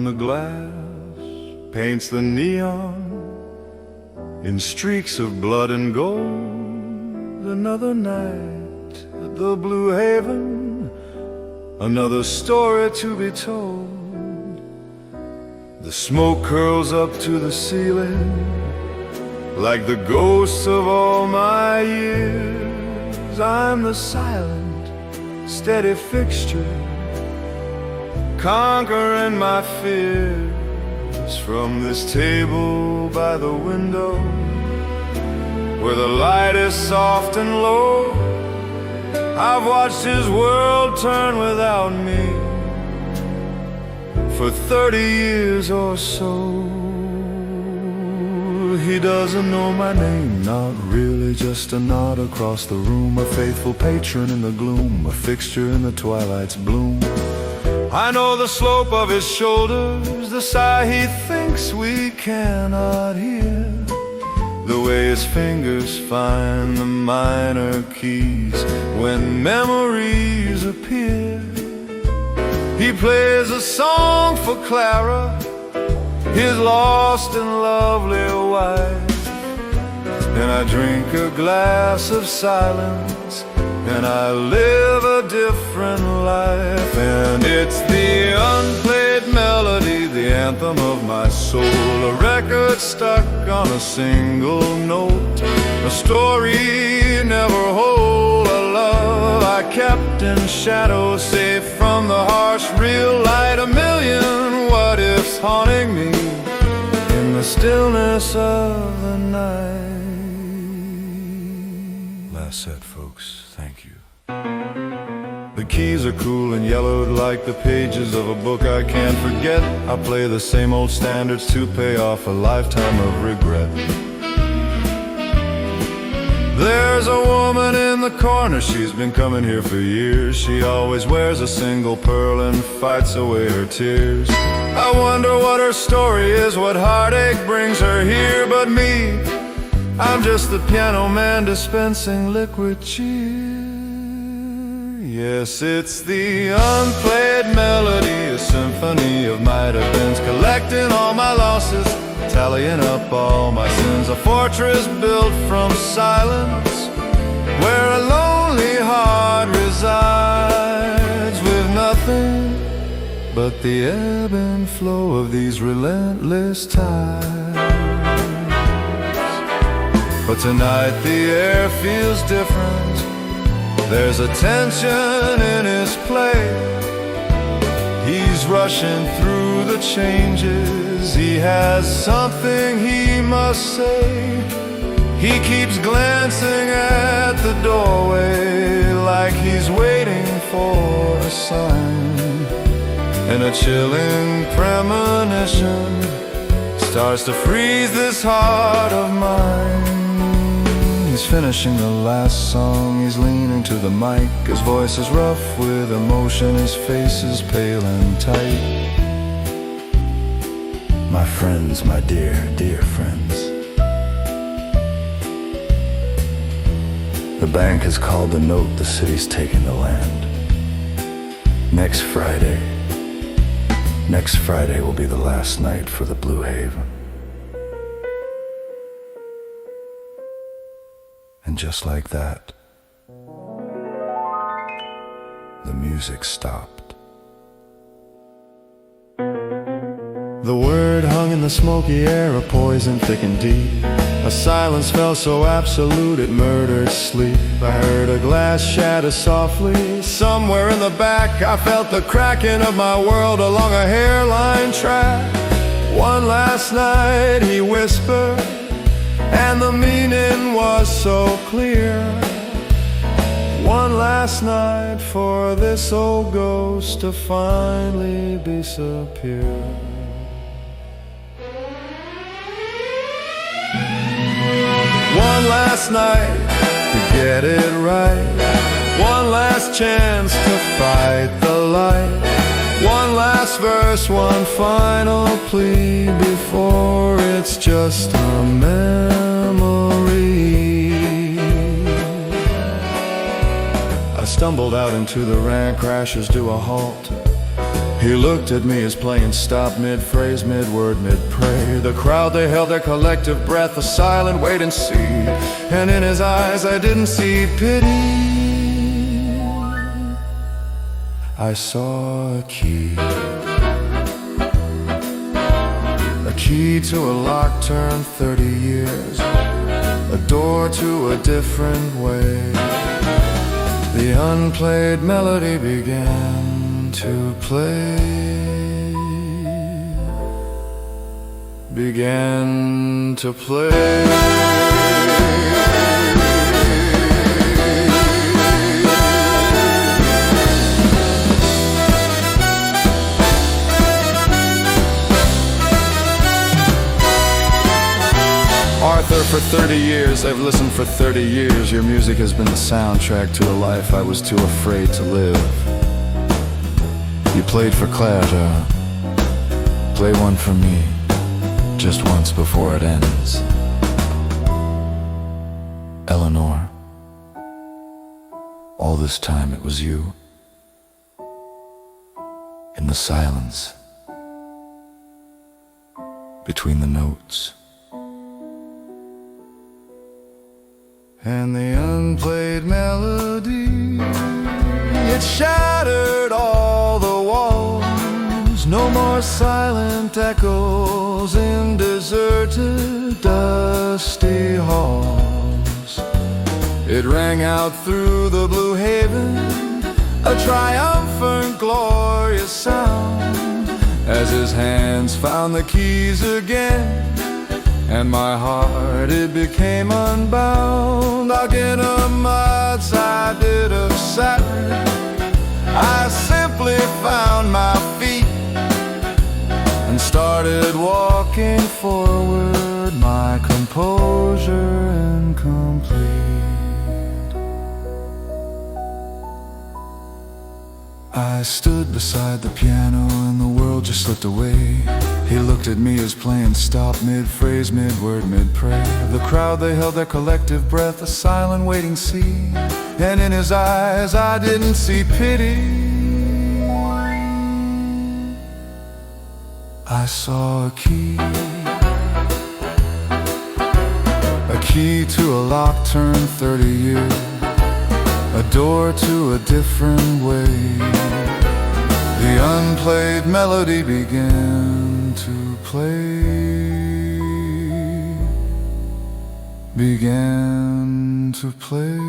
the glass, paints the neon in streaks of blood and gold. Another night at the Blue Haven, another story to be told. The smoke curls up to the ceiling like the ghosts of all my years. I'm the silent, steady fixture, conquering my fears. From this table by the window, where the light is soft and low, I've watched his world turn without me for 30 years or so. He doesn't know my name, not really, just a nod across the room. A faithful patron in the gloom, a fixture in the twilight's bloom. I know the slope of his shoulders, the sigh he thinks we cannot hear, the way his fingers find the minor keys when memories appear. He plays a song for Clara, his lost and lovely wife, and I drink a glass of silence, and I live a different life. And it's the unplayed melody, the anthem of my soul, a record stuck on a single note, a story never whole, a love I kept in shadow, safe from the harsh real light. A million what-ifs haunting me in the stillness of the night. Last set, folks. Thank you. The keys are cool and yellowed like the pages of a book I can't forget. I play the same old standards to pay off a lifetime of regret. There's a woman in the corner, she's been coming here for years. She always wears a single pearl and fights away her tears. I wonder what her story is, what heartache brings her here. But me, I'm just the piano man dispensing liquid cheer. Yes, it's the unplayed melody, a symphony of might have beens, collecting all my losses, tallying up all my sins. A fortress built from silence, where a lonely heart resides, with nothing but the ebb and flow of these relentless tides. But tonight the air feels different, there's a tension in his play. He's rushing through the changes, he has something he must say. He keeps glancing at the doorway like he's waiting for a sign, and a chilling premonition starts to freeze this heart of mine. He's finishing the last song, he's leaning to the mic. His voice is rough with emotion, his face is pale and tight. My friends, my dear, dear friends, the bank has called the note, the city's taking the land. Next Friday will be the last night for the Blue Haven. And just like that, the music stopped. The word hung in the smoky air, a poison thick and deep. A silence fell so absolute it murdered sleep. I heard a glass shatter softly. Somewhere in the back I felt the cracking of my world along a hairline track. One last night, he whispered, and the meaning was so clear. One last night for this old ghost to finally disappear. One last night to get it right, one last chance to fight the light, one last verse, one final plea before it's just a memory. I stumbled out into the rank, crashes to a halt. He looked at me as playing stop, mid-phrase, mid-word, mid-pray. The crowd, they held their collective breath, a silent wait and see. And in his eyes I didn't see pity, I saw a key. A key to a lock turned 30 years, a door to a different way. The unplayed melody began to play, began to play. Arthur, for 30 years, I've listened for 30 years. Your music has been the soundtrack to a life I was too afraid to live. You played for Claire, play one for me, just once before it ends. Eleanor, all this time it was you. In the silence, between the notes. And the unplayed melody, it shattered all the walls. No more silent echoes in deserted, dusty halls. It rang out through the blue haven, a triumphant, glorious sound, as his hands found the keys again. And my heart, it became unbound. Like in a mud-sided of satin, I simply found my feet and started walking forward, my composure incomplete. I stood beside the piano and the world just slipped away. He looked at me as playing stop, mid-phrase, mid-word, mid-pray. The crowd, they held their collective breath, a silent waiting sea. And in his eyes I didn't see pity, I saw a key. A key to a lock turned 30 years, a door to a different way. The unplayed melody began to play, began to play.